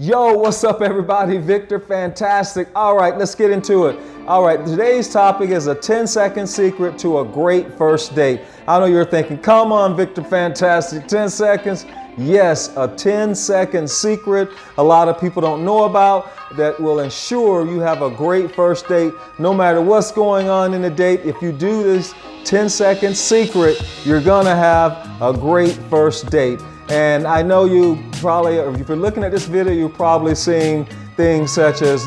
Yo, what's up everybody? Victor Fantastic. All right, let's get into it. All right, today's topic is a 10-second secret to a great first date. I know you're thinking, come on, Victor Fantastic, 10 seconds. Yes, a 10-second secret a lot of people don't know about that will ensure you have a great first date no matter what's going on in the date. If you do this 10-second secret, you're gonna have a great first date. And I know you probably, if you're looking at this video, you're probably seeing things such as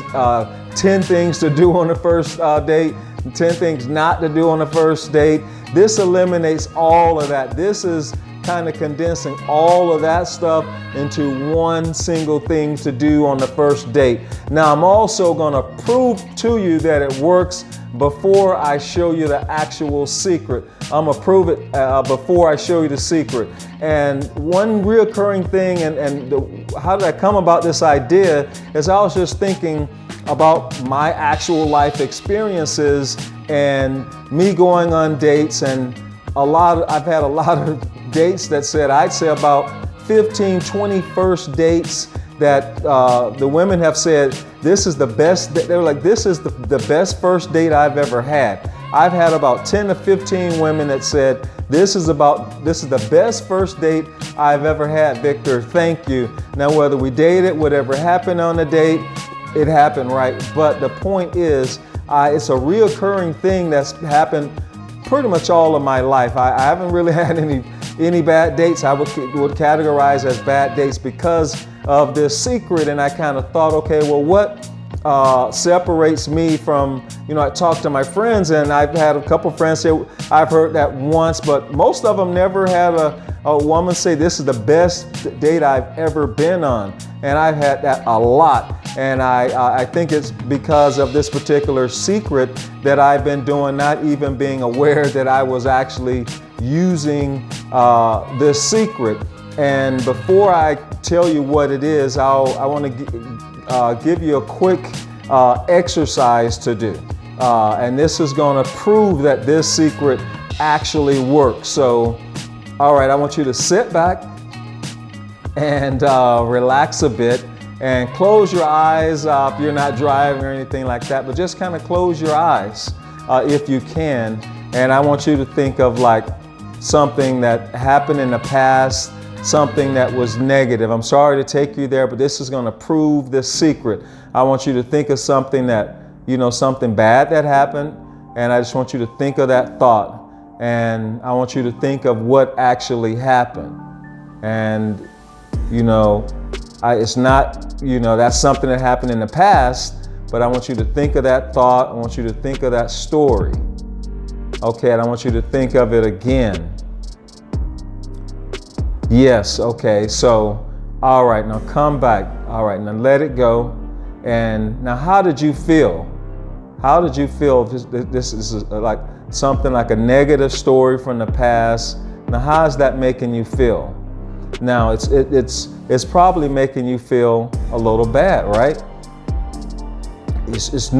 10 things to do on the first date, 10 things not to do on the first date. This eliminates all of that. This is kind of condensing all of that stuff into one single thing to do on the first date. Now, I'm also gonna prove to you that it works before I show you the actual secret. I'm gonna prove it before I show you the secret. And one reoccurring thing, how did I come about this idea, is I was just thinking about my actual life experiences and me going on dates, and I've had a lot of dates that said, I'd say about 15, 20 first dates that the women have said, this is the best, they were like, this is the best first date I've ever had. I've had about 10 to 15 women that said, this is the best first date I've ever had, Victor, thank you. Now, whether we dated, whatever happened on the date, it happened, right? But the point is, it's a reoccurring thing that's happened pretty much all of my life. I haven't really had any bad dates I would categorize as bad dates because of this secret. And I kind of thought, okay, well, what separates me from, I talked to my friends, and I've had a couple friends say, I've heard that once, but most of them never had a woman say, this is the best date I've ever been on. And I've had that a lot. And I think it's because of this particular secret that I've been doing, not even being aware that I was actually using this secret. And before I tell you what it is, I want to give you a quick exercise to do. And this is going to prove that this secret actually works. So, all right, I want you to sit back and relax a bit and close your eyes if you're not driving or anything like that, but just kind of close your eyes if you can. And I want you to think of like something that happened in the past, something that was negative. I'm sorry to take you there, but this is going to prove this secret. I want you to think of something that, something bad that happened, and I just want you to think of that thought. And I want you to think of what actually happened. And, it's not, that's something that happened in the past, but I want you to think of that thought. I want you to think of that story. Okay, and I want you to think of it again. Yes, okay, so, all right, now come back. All right, now let it go. And now, how did you feel? How did you feel? This is like something like a negative story from the past. Now, how is that making you feel? Now, it's probably making you feel a little bad, right? It's just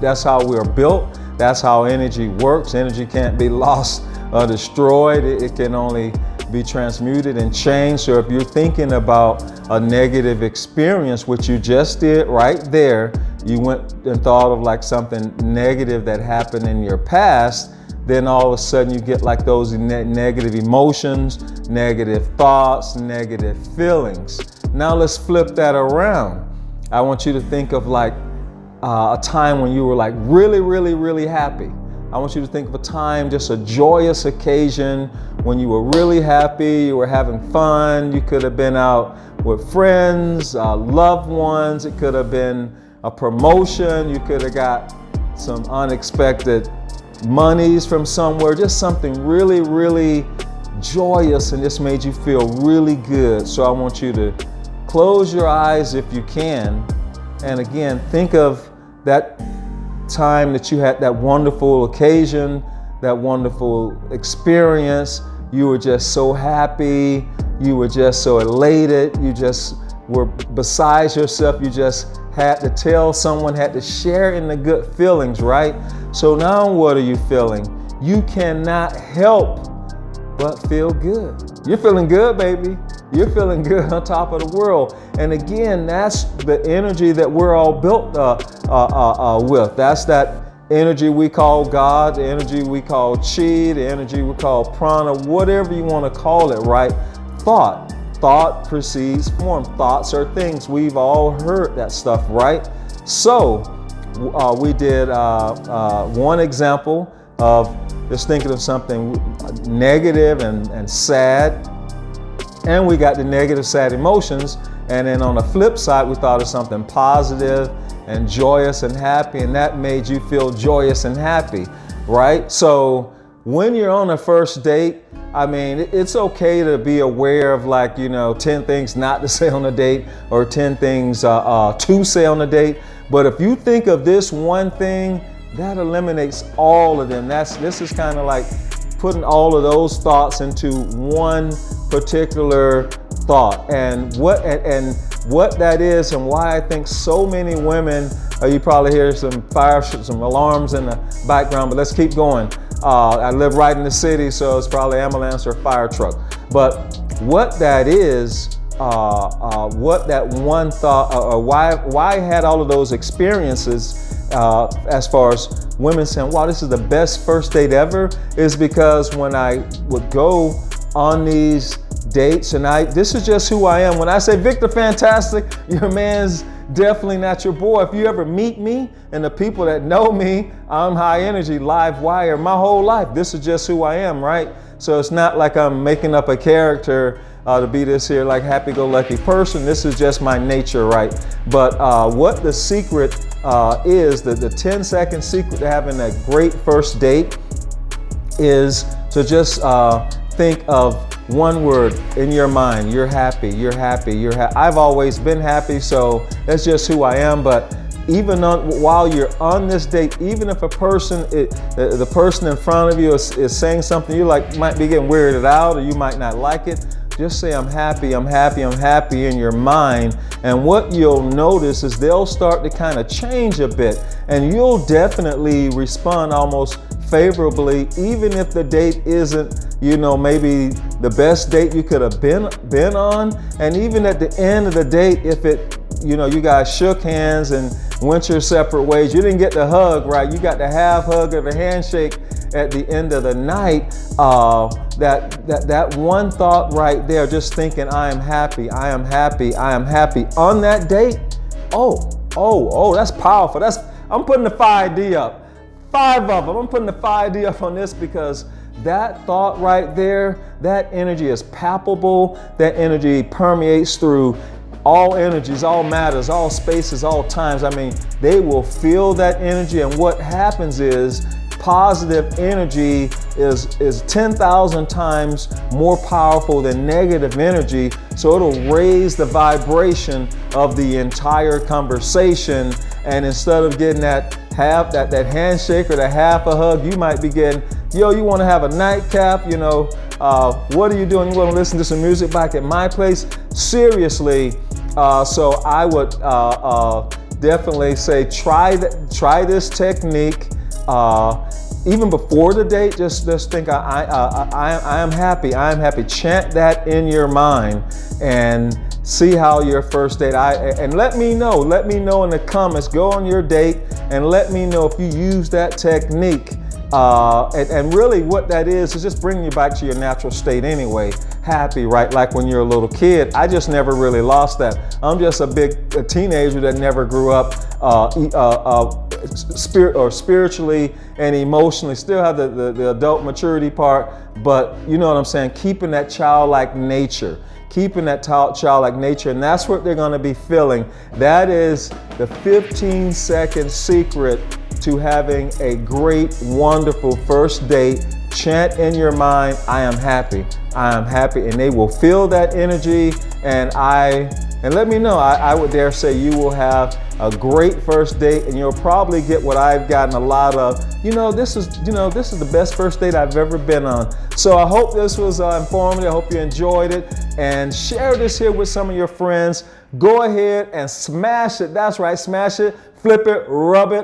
that's how we are built. That's how energy works. Energy can't be lost or destroyed. It can only be transmuted and changed. So if you're thinking about a negative experience, which you just did right there, you went and thought of like something negative that happened in your past, then all of a sudden you get like those negative emotions, negative thoughts, negative feelings. Now let's flip that around. I want you to think of like a time when you were like really, really, really happy. I want you to think of a time, just a joyous occasion when you were really happy, you were having fun. You could have been out with friends, loved ones. It could have been a promotion. You could have got some unexpected monies from somewhere, just something really, really joyous and just made you feel really good. So I want you to close your eyes if you can. And again, think of that time that you had that wonderful occasion, that wonderful experience. You were just so happy. You were just so elated. You just were beside yourself. You just had to tell someone, had to share in the good feelings, right? So now what are you feeling? You cannot help but feel good. You're feeling good, baby. You're feeling good on top of the world. And again, that's the energy that we're all built with. That's that energy we call God, the energy we call chi, the energy we call prana, whatever you want to call it, right? Thought. Thought precedes form. Thoughts are things. We've all heard that stuff, right? So we did one example of just thinking of something negative and sad, and we got the negative, sad emotions. And then on the flip side, we thought of something positive and joyous and happy, and that made you feel joyous and happy, right? So when you're on a first date, I mean, it's okay to be aware of 10 things not to say on a date or 10 things to say on a date. But if you think of this one thing, that eliminates all of them. This is kind of like putting all of those thoughts into one particular thought. And what that is and why I think so many women, you probably hear some alarms in the background, but let's keep going. I live right in the city, so it's probably ambulance or fire truck. But what that is, what that one thought, or why I had all of those experiences as far as women saying, wow, this is the best first date ever, is because when I would go on these dates, and this is just who I am. When I say Victor Fantastic, your man's definitely not your boy. If you ever meet me, and the people that know me, I'm high energy, live wire, my whole life. This is just who I am, right? So it's not like I'm making up a character to be this here like happy-go-lucky person. This is just my nature, right? But what the secret is, the 10-second secret to having a great first date is to just think of one word in your mind. You're happy, you're happy, you're happy. I've always been happy, so that's just who I am. But even while you're on this date, even if a person, the person in front of you is saying something you might be getting weirded out, or you might not like it, just say, I'm happy, I'm happy, I'm happy in your mind. And what you'll notice is they'll start to kind of change a bit, and you'll definitely respond almost favorably, even if the date isn't, maybe the best date you could have been on. And even at the end of the date, if you guys shook hands and went your separate ways, you didn't get the hug, right? You got the half hug or the handshake at the end of the night. That one thought right there, just thinking, I am happy, I am happy, I am happy on that date. Oh, that's powerful. I'm putting the 5D up. 5 of them. I'm putting the 5D up on this because that thought right there, that energy is palpable. That energy permeates through all energies, all matters, all spaces, all times. I mean, they will feel that energy, and what happens is positive energy is 10,000 times more powerful than negative energy. So it'll raise the vibration of the entire conversation. And instead of getting that handshake or that half a hug, you might be getting, you want to have a nightcap, what are you doing? You want to listen to some music back at my place? Seriously. So I would definitely say try this technique. Even before the date, just think, I am happy, I am happy. Chant that in your mind and see how your first date, and let me know in the comments. Go on your date and let me know if you use that technique. And really what that is just bringing you back to your natural state anyway. Happy, right? Like when you're a little kid. I just never really lost that. I'm just a teenager that never grew up spiritually and emotionally. Still have the adult maturity part, but you know what I'm saying? Keeping that childlike nature. Keeping that childlike nature, and that's what they're going to be feeling. That is the 15-second secret to having a great, wonderful first date. Chant in your mind, I am happy, I am happy, and they will feel that energy. And let me know. I would dare say you will have a great first date, and you'll probably get what I've gotten a lot of. This is the best first date I've ever been on. So I hope this was informative. I hope you enjoyed it, and share this here with some of your friends. Go ahead and smash it. That's right, smash it, flip it, rub it,